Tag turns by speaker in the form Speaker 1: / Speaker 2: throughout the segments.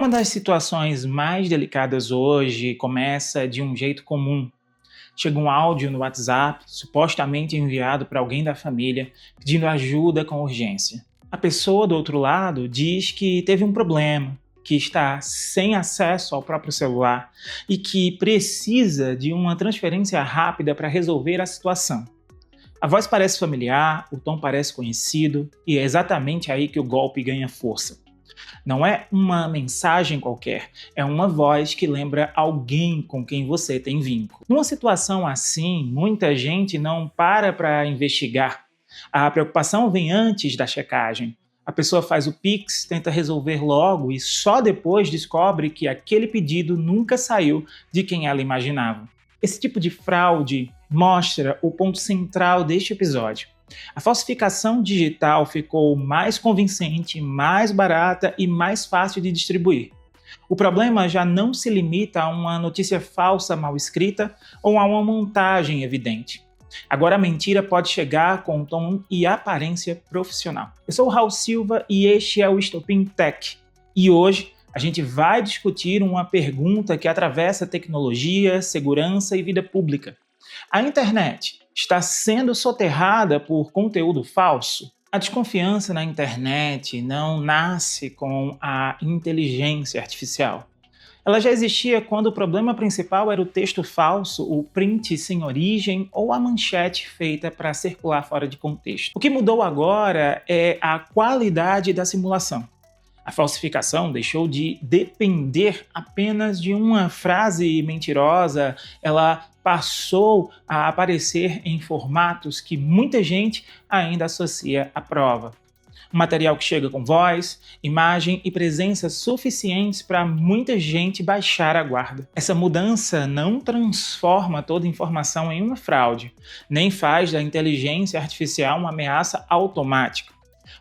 Speaker 1: Uma das situações mais delicadas hoje começa de um jeito comum. Chega um áudio no WhatsApp, supostamente enviado para alguém da família, pedindo ajuda com urgência. A pessoa do outro lado diz que teve um problema, que está sem acesso ao próprio celular e que precisa de uma transferência rápida para resolver a situação. A voz parece familiar, o tom parece conhecido e é exatamente aí que o golpe ganha força. Não é uma mensagem qualquer, é uma voz que lembra alguém com quem você tem vínculo. Numa situação assim, muita gente não para investigar. A preocupação vem antes da checagem. A pessoa faz o Pix, tenta resolver logo e só depois descobre que aquele pedido nunca saiu de quem ela imaginava. Esse tipo de fraude mostra o ponto central deste episódio. A falsificação digital ficou mais convincente, mais barata e mais fácil de distribuir. O problema já não se limita a uma notícia falsa mal escrita ou a uma montagem evidente. Agora a mentira pode chegar com um tom e aparência profissional. Eu sou o Raul Silva e este é o Estopim Tech. E hoje a gente vai discutir uma pergunta que atravessa tecnologia, segurança e vida pública. A internet está sendo soterrada por conteúdo falso? A desconfiança na internet não nasce com a inteligência artificial. Ela já existia quando o problema principal era o texto falso, o print sem origem ou a manchete feita para circular fora de contexto. O que mudou agora é a qualidade da simulação. A falsificação deixou de depender apenas de uma frase mentirosa, ela passou a aparecer em formatos que muita gente ainda associa à prova. Um material que chega com voz, imagem e presença suficientes para muita gente baixar a guarda. Essa mudança não transforma toda informação em uma fraude, nem faz da inteligência artificial uma ameaça automática.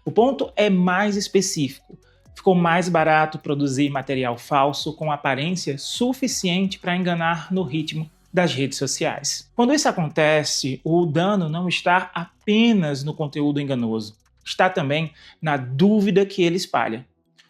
Speaker 1: O ponto é mais específico. Ficou mais barato produzir material falso com aparência suficiente para enganar no ritmo das redes sociais. Quando isso acontece, o dano não está apenas no conteúdo enganoso, está também na dúvida que ele espalha.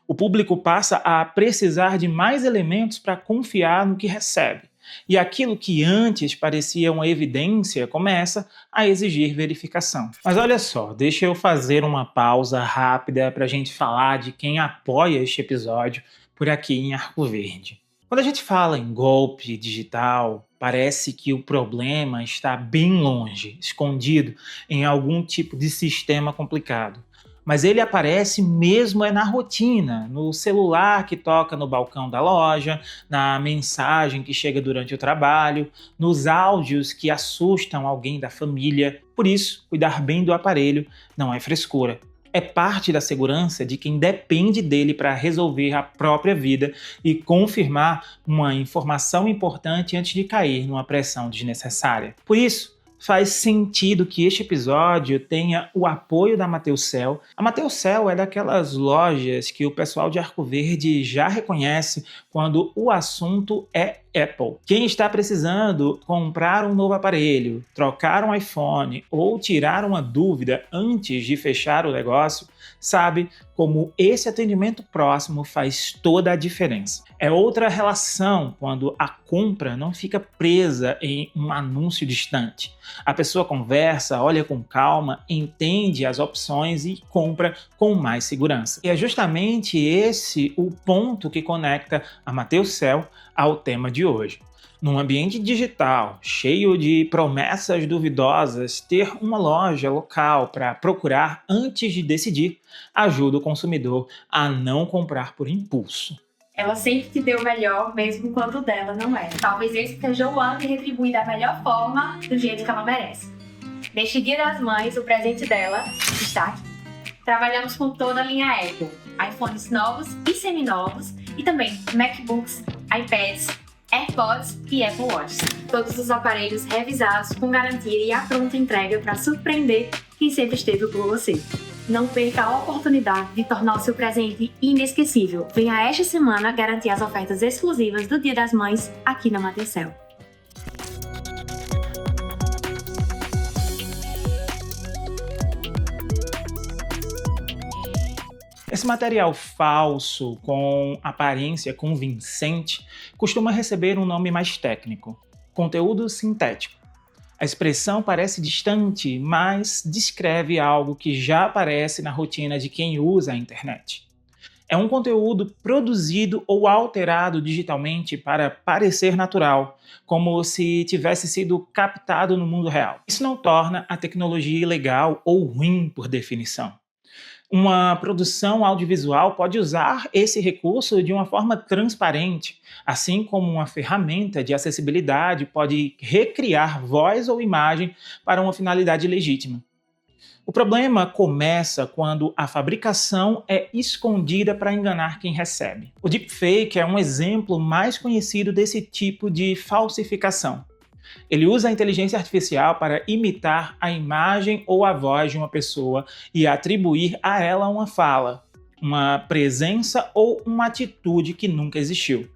Speaker 1: O público passa a precisar de mais elementos para confiar no que recebe, e aquilo que antes parecia uma evidência começa a exigir verificação. Mas olha só, deixa eu fazer uma pausa rápida para a gente falar de quem apoia este episódio por aqui em Arco Verde. Quando a gente fala em golpe digital, parece que o problema está bem longe, escondido em algum tipo de sistema complicado. Mas ele aparece mesmo na rotina, no celular que toca no balcão da loja, na mensagem que chega durante o trabalho, nos áudios que assustam alguém da família. Por isso, cuidar bem do aparelho não é frescura. É parte da segurança de quem depende dele para resolver a própria vida e confirmar uma informação importante antes de cair numa pressão desnecessária. Por isso, faz sentido que este episódio tenha o apoio da Mateucel. A Mateucel é daquelas lojas que o pessoal de Arco Verde já reconhece quando o assunto é Apple. Quem está precisando comprar um novo aparelho, trocar um iPhone ou tirar uma dúvida antes de fechar o negócio, sabe como esse atendimento próximo faz toda a diferença. É outra relação quando a compra não fica presa em um anúncio distante. A pessoa conversa, olha com calma, entende as opções e compra com mais segurança. E é justamente esse o ponto que conecta a Mateucel ao tema de hoje. Num ambiente digital, cheio de promessas duvidosas, ter uma loja local para procurar antes de decidir ajuda o consumidor a não comprar por impulso.
Speaker 2: Ela sempre te deu o melhor, mesmo quando o dela não é. Talvez esse esteja o ano de retribuir da melhor forma, do jeito que ela merece. Neste Dia das Mães, o presente dela está aqui. Trabalhamos com toda a linha Apple, iPhones novos e seminovos, e também MacBooks, iPads, AirPods e Apple Watch. Todos os aparelhos revisados com garantia e a pronta entrega para surpreender quem sempre esteve por você. Não perca a oportunidade de tornar o seu presente inesquecível. Venha esta semana garantir as ofertas exclusivas do Dia das Mães aqui na Mateucel.
Speaker 1: Esse material falso, com aparência convincente, costuma receber um nome mais técnico: conteúdo sintético. A expressão parece distante, mas descreve algo que já aparece na rotina de quem usa a internet. É um conteúdo produzido ou alterado digitalmente para parecer natural, como se tivesse sido captado no mundo real. Isso não torna a tecnologia ilegal ou ruim por definição. Uma produção audiovisual pode usar esse recurso de uma forma transparente, assim como uma ferramenta de acessibilidade pode recriar voz ou imagem para uma finalidade legítima. O problema começa quando a fabricação é escondida para enganar quem recebe. O deepfake é um exemplo mais conhecido desse tipo de falsificação. Ele usa a inteligência artificial para imitar a imagem ou a voz de uma pessoa e atribuir a ela uma fala, uma presença ou uma atitude que nunca existiu.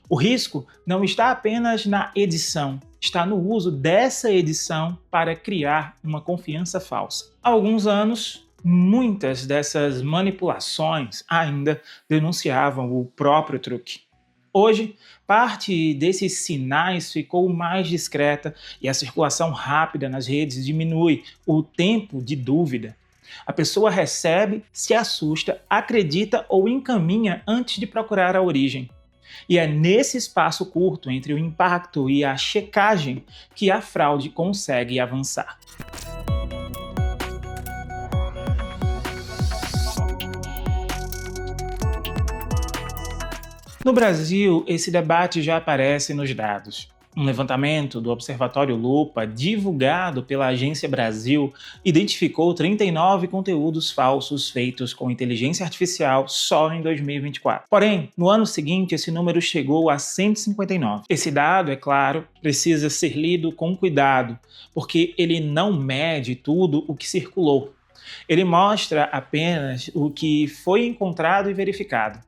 Speaker 1: O risco não está apenas na edição, está no uso dessa edição para criar uma confiança falsa. Há alguns anos, muitas dessas manipulações ainda denunciavam o próprio truque. Hoje, parte desses sinais ficou mais discreta e a circulação rápida nas redes diminui o tempo de dúvida. A pessoa recebe, se assusta, acredita ou encaminha antes de procurar a origem. E é nesse espaço curto entre o impacto e a checagem que a fraude consegue avançar. No Brasil, esse debate já aparece nos dados. Um levantamento do Observatório Lupa, divulgado pela Agência Brasil, identificou 39 conteúdos falsos feitos com inteligência artificial só em 2024. Porém, no ano seguinte, esse número chegou a 159. Esse dado, é claro, precisa ser lido com cuidado, porque ele não mede tudo o que circulou. Ele mostra apenas o que foi encontrado e verificado.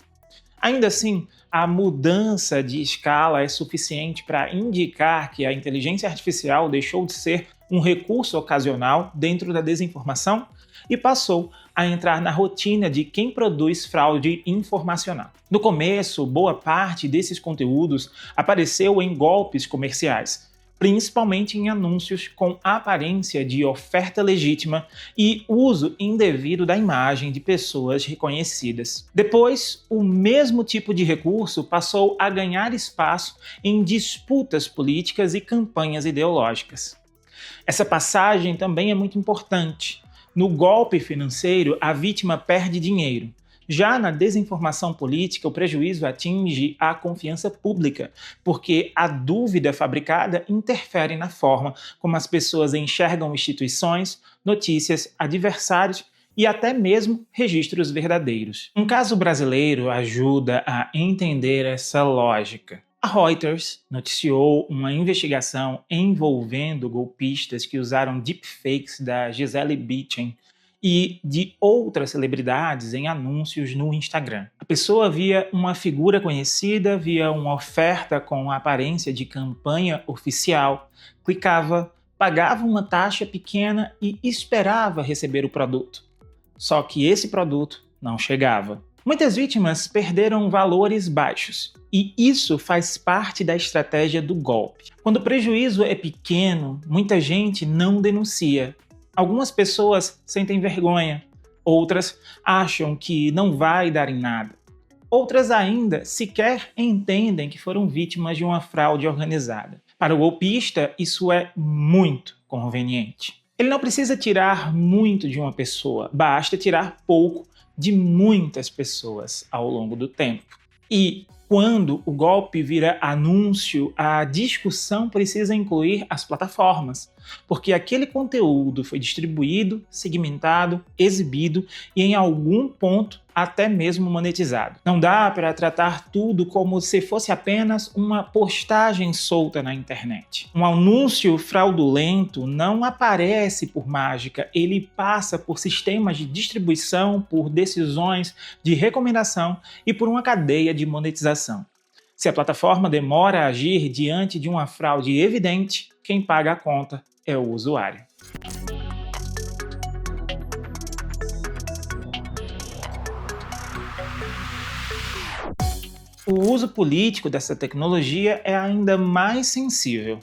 Speaker 1: Ainda assim, a mudança de escala é suficiente para indicar que a inteligência artificial deixou de ser um recurso ocasional dentro da desinformação e passou a entrar na rotina de quem produz fraude informacional. No começo, boa parte desses conteúdos apareceu em golpes comerciais, principalmente em anúncios com aparência de oferta legítima e uso indevido da imagem de pessoas reconhecidas. Depois, o mesmo tipo de recurso passou a ganhar espaço em disputas políticas e campanhas ideológicas. Essa passagem também é muito importante. No golpe financeiro, a vítima perde dinheiro. Já na desinformação política, o prejuízo atinge a confiança pública, porque a dúvida fabricada interfere na forma como as pessoas enxergam instituições, notícias, adversários e até mesmo registros verdadeiros. Um caso brasileiro ajuda a entender essa lógica. A Reuters noticiou uma investigação envolvendo golpistas que usaram deepfakes da Gisele Bündchen e de outras celebridades em anúncios no Instagram. A pessoa via uma figura conhecida, via uma oferta com a aparência de campanha oficial, clicava, pagava uma taxa pequena e esperava receber o produto. Só que esse produto não chegava. Muitas vítimas perderam valores baixos, e isso faz parte da estratégia do golpe. Quando o prejuízo é pequeno, muita gente não denuncia. Algumas pessoas sentem vergonha, outras acham que não vai dar em nada. Outras ainda sequer entendem que foram vítimas de uma fraude organizada. Para o golpista, isso é muito conveniente. Ele não precisa tirar muito de uma pessoa, basta tirar pouco de muitas pessoas ao longo do tempo. E quando o golpe vira anúncio, a discussão precisa incluir as plataformas, porque aquele conteúdo foi distribuído, segmentado, exibido e em algum ponto até mesmo monetizado. Não dá para tratar tudo como se fosse apenas uma postagem solta na internet. Um anúncio fraudulento não aparece por mágica, ele passa por sistemas de distribuição, por decisões de recomendação e por uma cadeia de monetização. Se a plataforma demora a agir diante de uma fraude evidente, quem paga a conta é o usuário. O uso político dessa tecnologia é ainda mais sensível.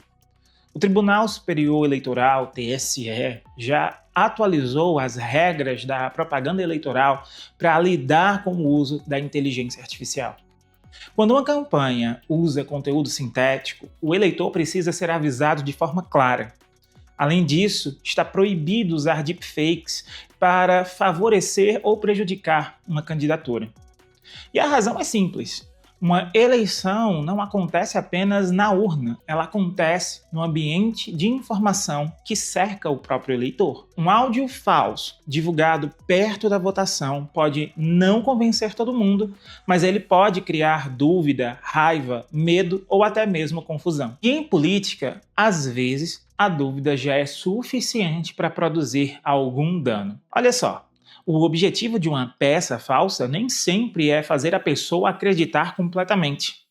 Speaker 1: O Tribunal Superior Eleitoral, TSE, já atualizou as regras da propaganda eleitoral para lidar com o uso da inteligência artificial. Quando uma campanha usa conteúdo sintético, o eleitor precisa ser avisado de forma clara. Além disso, está proibido usar deepfakes para favorecer ou prejudicar uma candidatura. E a razão é simples. Uma eleição não acontece apenas na urna, ela acontece no ambiente de informação que cerca o próprio eleitor. Um áudio falso divulgado perto da votação pode não convencer todo mundo, mas ele pode criar dúvida, raiva, medo ou até mesmo confusão. E em política, às vezes, a dúvida já é suficiente para produzir algum dano. Olha só. O objetivo de uma peça falsa nem sempre é fazer a pessoa acreditar completamente.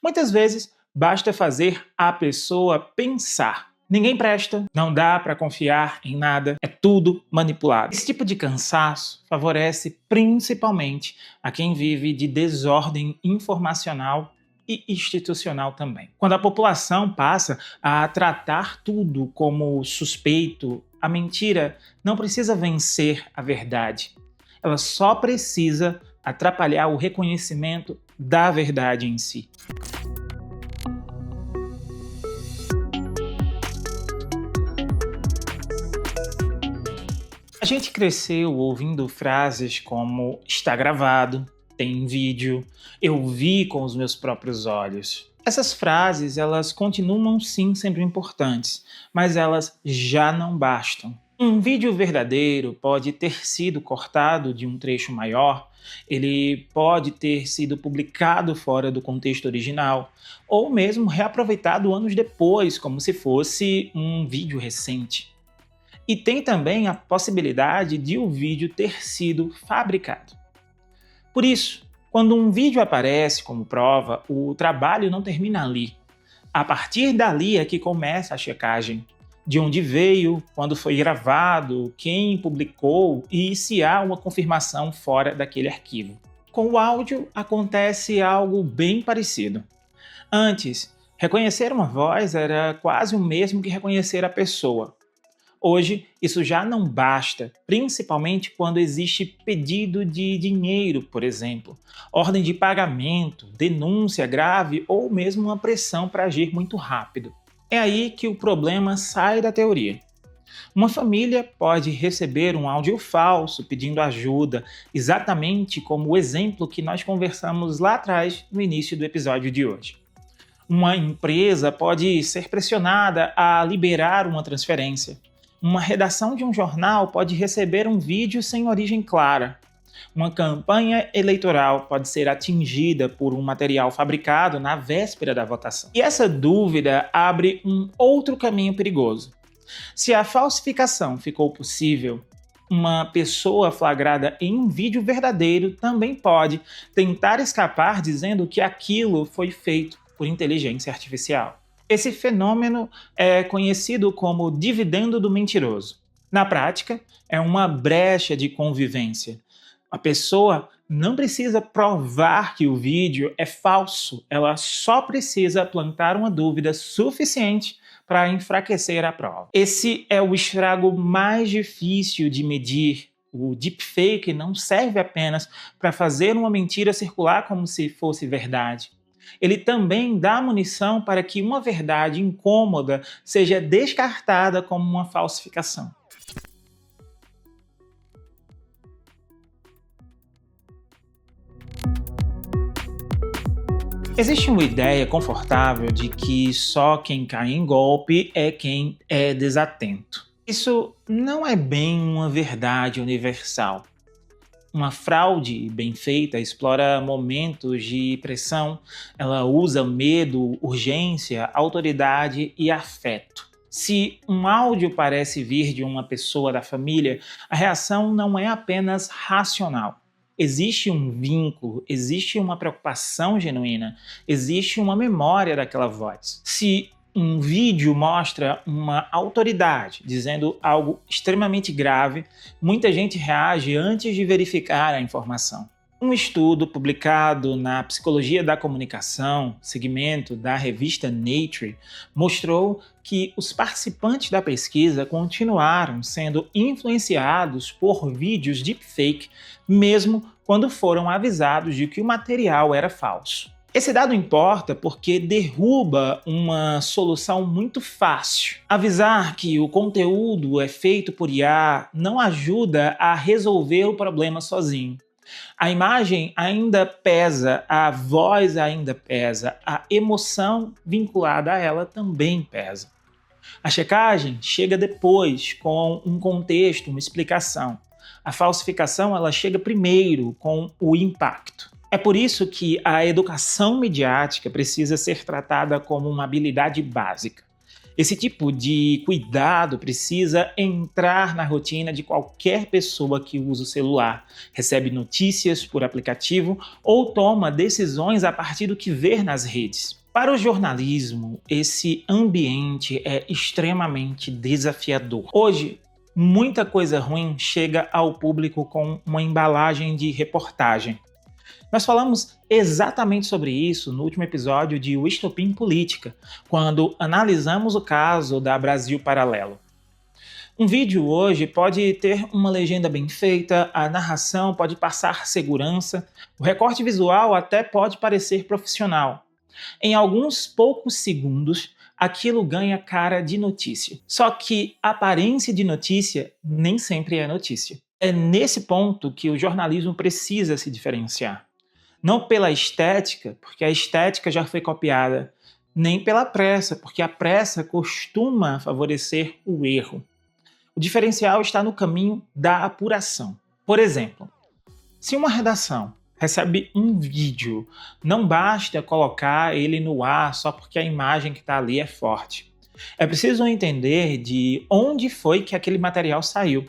Speaker 1: Muitas vezes, basta fazer a pessoa pensar. Ninguém presta, não dá para confiar em nada, é tudo manipulado. Esse tipo de cansaço favorece principalmente a quem vive de desordem informacional e institucional também. Quando a população passa a tratar tudo como suspeito, a mentira não precisa vencer a verdade. Ela só precisa atrapalhar o reconhecimento da verdade em si. A gente cresceu ouvindo frases como "está gravado", "tem vídeo", "eu vi com os meus próprios olhos". Essas frases, elas continuam sim sempre importantes, mas elas já não bastam. Um vídeo verdadeiro pode ter sido cortado de um trecho maior, ele pode ter sido publicado fora do contexto original, ou mesmo reaproveitado anos depois, como se fosse um vídeo recente. E tem também a possibilidade de o vídeo ter sido fabricado. Por isso, quando um vídeo aparece como prova, o trabalho não termina ali. A partir dali é que começa a checagem. De onde veio, quando foi gravado, quem publicou e se há uma confirmação fora daquele arquivo. Com o áudio acontece algo bem parecido. Antes, reconhecer uma voz era quase o mesmo que reconhecer a pessoa. Hoje, isso já não basta, principalmente quando existe pedido de dinheiro, por exemplo, ordem de pagamento, denúncia grave ou mesmo uma pressão para agir muito rápido. É aí que o problema sai da teoria. Uma família pode receber um áudio falso pedindo ajuda, exatamente como o exemplo que nós conversamos lá atrás no início do episódio de hoje. Uma empresa pode ser pressionada a liberar uma transferência. Uma redação de um jornal pode receber um vídeo sem origem clara. Uma campanha eleitoral pode ser atingida por um material fabricado na véspera da votação. E essa dúvida abre um outro caminho perigoso. Se a falsificação ficou possível, uma pessoa flagrada em um vídeo verdadeiro também pode tentar escapar dizendo que aquilo foi feito por inteligência artificial. Esse fenômeno é conhecido como dividendo do mentiroso. Na prática, é uma brecha de convivência. A pessoa não precisa provar que o vídeo é falso, ela só precisa plantar uma dúvida suficiente para enfraquecer a prova. Esse é o estrago mais difícil de medir. O deepfake não serve apenas para fazer uma mentira circular como se fosse verdade. Ele também dá munição para que uma verdade incômoda seja descartada como uma falsificação. Existe uma ideia confortável de que só quem cai em golpe é quem é desatento. Isso não é bem uma verdade universal. Uma fraude bem feita explora momentos de pressão, ela usa medo, urgência, autoridade e afeto. Se um áudio parece vir de uma pessoa da família, a reação não é apenas racional. Existe um vínculo, existe uma preocupação genuína, existe uma memória daquela voz. Se um vídeo mostra uma autoridade dizendo algo extremamente grave, muita gente reage antes de verificar a informação. Um estudo publicado na Psicologia da Comunicação, segmento da revista Nature, mostrou que os participantes da pesquisa continuaram sendo influenciados por vídeos deepfake, mesmo quando foram avisados de que o material era falso. Esse dado importa porque derruba uma solução muito fácil. Avisar que o conteúdo é feito por IA não ajuda a resolver o problema sozinho. A imagem ainda pesa, a voz ainda pesa, a emoção vinculada a ela também pesa. A checagem chega depois, com um contexto, uma explicação. A falsificação ela chega primeiro, com o impacto. É por isso que a educação midiática precisa ser tratada como uma habilidade básica. Esse tipo de cuidado precisa entrar na rotina de qualquer pessoa que usa o celular, recebe notícias por aplicativo ou toma decisões a partir do que vê nas redes. Para o jornalismo, esse ambiente é extremamente desafiador. Hoje, muita coisa ruim chega ao público com uma embalagem de reportagem. Nós falamos exatamente sobre isso no último episódio de O Estopim Política, quando analisamos o caso da Brasil Paralelo. Um vídeo hoje pode ter uma legenda bem feita, a narração pode passar segurança, o recorte visual até pode parecer profissional. Em alguns poucos segundos, aquilo ganha cara de notícia. Só que aparência de notícia nem sempre é notícia. É nesse ponto que o jornalismo precisa se diferenciar. Não pela estética, porque a estética já foi copiada, nem pela pressa, porque a pressa costuma favorecer o erro. O diferencial está no caminho da apuração. Por exemplo, se uma redação recebe um vídeo, não basta colocar ele no ar só porque a imagem que está ali é forte. É preciso entender de onde foi que aquele material saiu.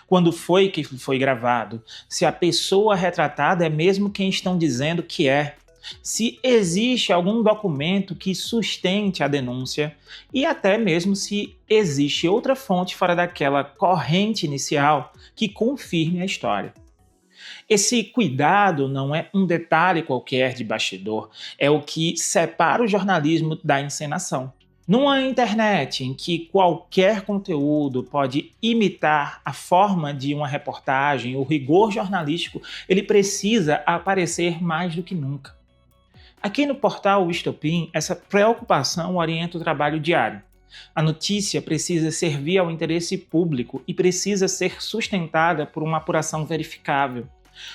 Speaker 1: Quando foi que foi gravado, se a pessoa retratada é mesmo quem estão dizendo que é, se existe algum documento que sustente a denúncia e até mesmo se existe outra fonte fora daquela corrente inicial que confirme a história. Esse cuidado não é um detalhe qualquer de bastidor, é o que separa o jornalismo da encenação. Numa internet em que qualquer conteúdo pode imitar a forma de uma reportagem, o rigor jornalístico ele precisa aparecer mais do que nunca. Aqui no portal O Estopim, essa preocupação orienta o trabalho diário. A notícia precisa servir ao interesse público e precisa ser sustentada por uma apuração verificável.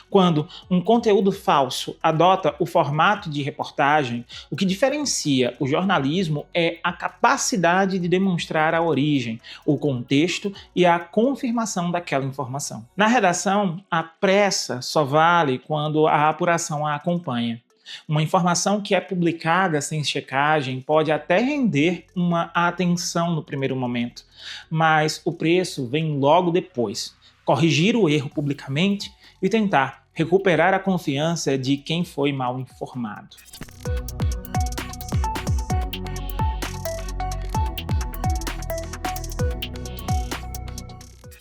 Speaker 1: Quando um conteúdo falso adota o formato de reportagem, o que diferencia o jornalismo é a capacidade de demonstrar a origem, o contexto e a confirmação daquela informação. Na redação, a pressa só vale quando a apuração a acompanha. Uma informação que é publicada sem checagem pode até render uma atenção no primeiro momento, mas o preço vem logo depois. Corrigir o erro publicamente e tentar recuperar a confiança de quem foi mal informado.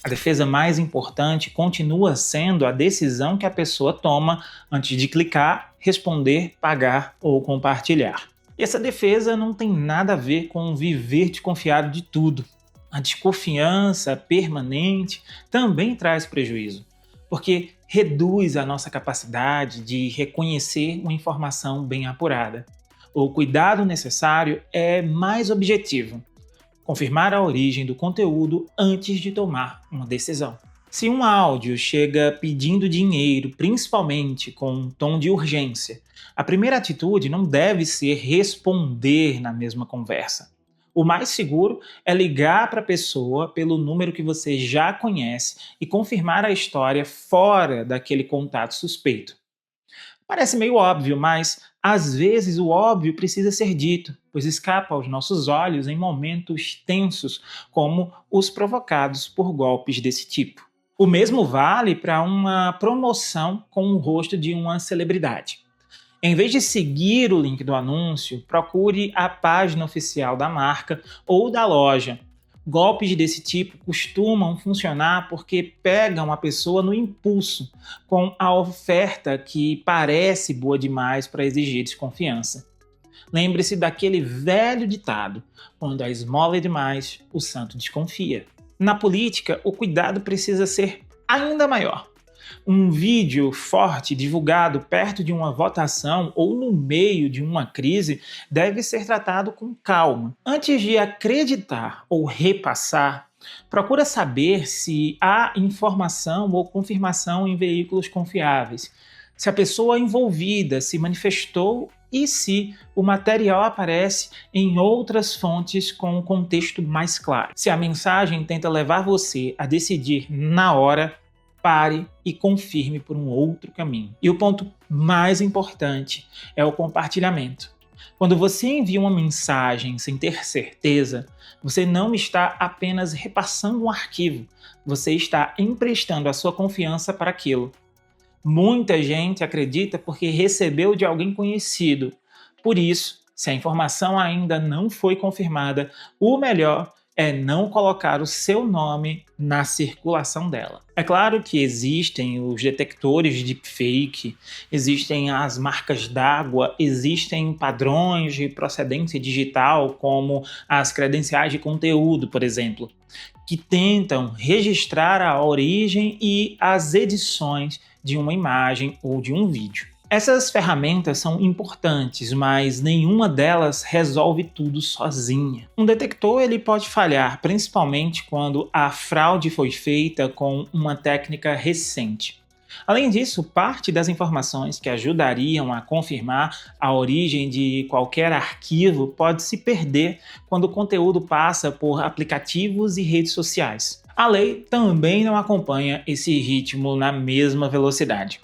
Speaker 1: A defesa mais importante continua sendo a decisão que a pessoa toma antes de clicar, responder, pagar ou compartilhar. E essa defesa não tem nada a ver com viver desconfiado de tudo. A desconfiança permanente também traz prejuízo, porque reduz a nossa capacidade de reconhecer uma informação bem apurada. O cuidado necessário é mais objetivo: confirmar a origem do conteúdo antes de tomar uma decisão. Se um áudio chega pedindo dinheiro, principalmente com um tom de urgência, a primeira atitude não deve ser responder na mesma conversa. O mais seguro é ligar para a pessoa pelo número que você já conhece e confirmar a história fora daquele contato suspeito. Parece meio óbvio, mas às vezes o óbvio precisa ser dito, pois escapa aos nossos olhos em momentos tensos, como os provocados por golpes desse tipo. O mesmo vale para uma promoção com o rosto de uma celebridade. Em vez de seguir o link do anúncio, procure a página oficial da marca ou da loja. Golpes desse tipo costumam funcionar porque pegam a pessoa no impulso, com a oferta que parece boa demais para exigir desconfiança. Lembre-se daquele velho ditado: quando a esmola é demais, o santo desconfia. Na política, o cuidado precisa ser ainda maior. Um vídeo forte divulgado perto de uma votação ou no meio de uma crise deve ser tratado com calma. Antes de acreditar ou repassar, procura saber se há informação ou confirmação em veículos confiáveis, se a pessoa envolvida se manifestou e se o material aparece em outras fontes com um contexto mais claro. Se a mensagem tenta levar você a decidir na hora, pare e confirme por um outro caminho. E o ponto mais importante é o compartilhamento. Quando você envia uma mensagem sem ter certeza, você não está apenas repassando um arquivo, você está emprestando a sua confiança para aquilo. Muita gente acredita porque recebeu de alguém conhecido. Por isso, se a informação ainda não foi confirmada, o melhor é não colocar o seu nome na circulação dela. É claro que existem os detectores de deepfake, existem as marcas d'água, existem padrões de procedência digital, como as credenciais de conteúdo, por exemplo, que tentam registrar a origem e as edições de uma imagem ou de um vídeo. Essas ferramentas são importantes, mas nenhuma delas resolve tudo sozinha. Um detector ele pode falhar, principalmente quando a fraude foi feita com uma técnica recente. Além disso, parte das informações que ajudariam a confirmar a origem de qualquer arquivo pode se perder quando o conteúdo passa por aplicativos e redes sociais. A lei também não acompanha esse ritmo na mesma velocidade.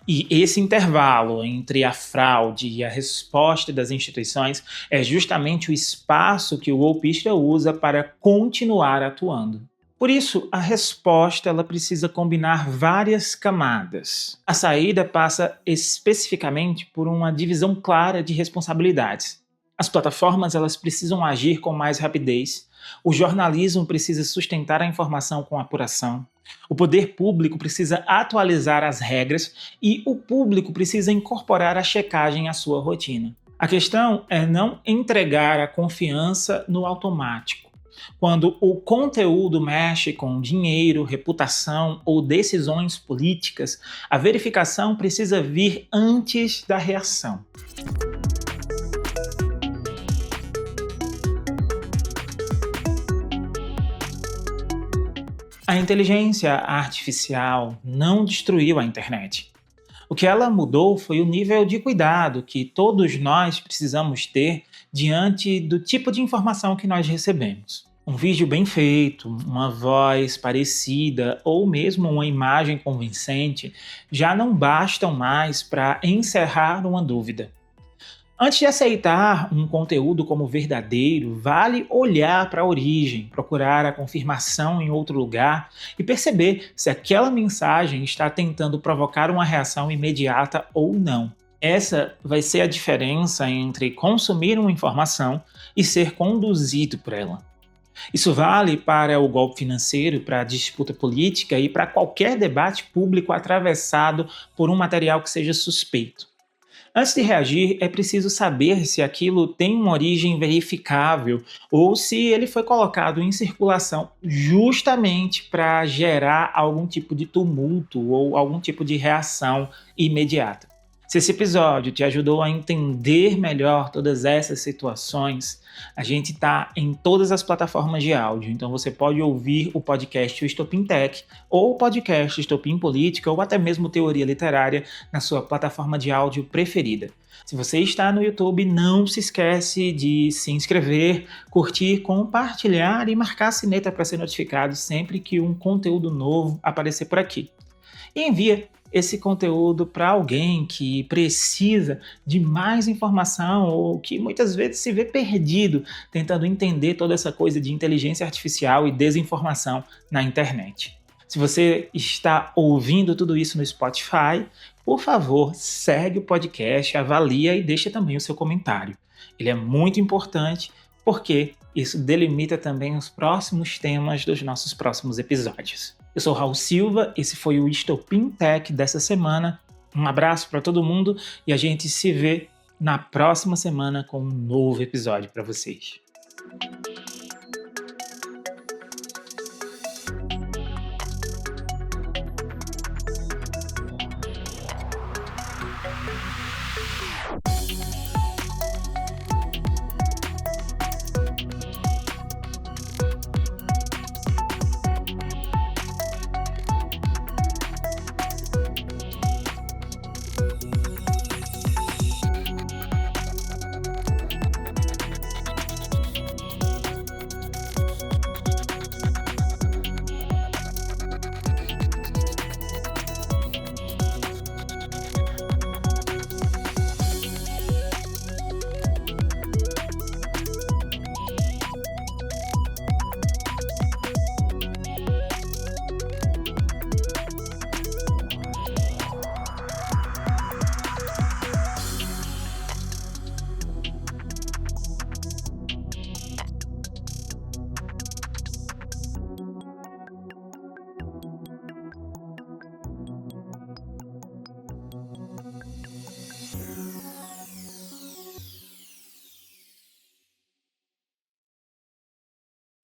Speaker 1: E esse intervalo entre a fraude e a resposta das instituições é justamente o espaço que o golpista usa para continuar atuando. Por isso, a resposta ela precisa combinar várias camadas. A saída passa especificamente por uma divisão clara de responsabilidades. As plataformas elas precisam agir com mais rapidez. O jornalismo precisa sustentar a informação com apuração. O poder público precisa atualizar as regras e o público precisa incorporar a checagem à sua rotina. A questão é não entregar a confiança no automático. Quando o conteúdo mexe com dinheiro, reputação ou decisões políticas, a verificação precisa vir antes da reação. A inteligência artificial não destruiu a internet. O que ela mudou foi o nível de cuidado que todos nós precisamos ter diante do tipo de informação que nós recebemos. Um vídeo bem feito, uma voz parecida ou mesmo uma imagem convincente já não bastam mais para encerrar uma dúvida. Antes de aceitar um conteúdo como verdadeiro, vale olhar para a origem, procurar a confirmação em outro lugar e perceber se aquela mensagem está tentando provocar uma reação imediata ou não. Essa vai ser a diferença entre consumir uma informação e ser conduzido por ela. Isso vale para o golpe financeiro, para a disputa política e para qualquer debate público atravessado por um material que seja suspeito. Antes de reagir, é preciso saber se aquilo tem uma origem verificável ou se ele foi colocado em circulação justamente para gerar algum tipo de tumulto ou algum tipo de reação imediata. Se esse episódio te ajudou a entender melhor todas essas situações, a gente está em todas as plataformas de áudio, então você pode ouvir o podcast Estopim Tech, ou o podcast Estopim Política, ou até mesmo Teoria Literária na sua plataforma de áudio preferida. Se você está no YouTube, não se esquece de se inscrever, curtir, compartilhar e marcar a sineta para ser notificado sempre que um conteúdo novo aparecer por aqui. E envia esse conteúdo para alguém que precisa de mais informação ou que muitas vezes se vê perdido tentando entender toda essa coisa de inteligência artificial e desinformação na internet. Se você está ouvindo tudo isso no Spotify, por favor, segue o podcast, avalia e deixa também o seu comentário. Ele é muito importante porque isso delimita também os próximos temas dos nossos próximos episódios. Eu sou Raul Silva, esse foi o Estopim Tech dessa semana. Um abraço para todo mundo e a gente se vê na próxima semana com um novo episódio para vocês.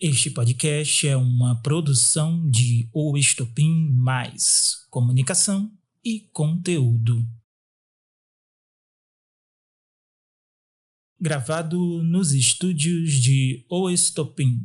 Speaker 1: Este podcast é uma produção de O Estopim Mais Comunicação e Conteúdo. Gravado nos estúdios de O Estopim.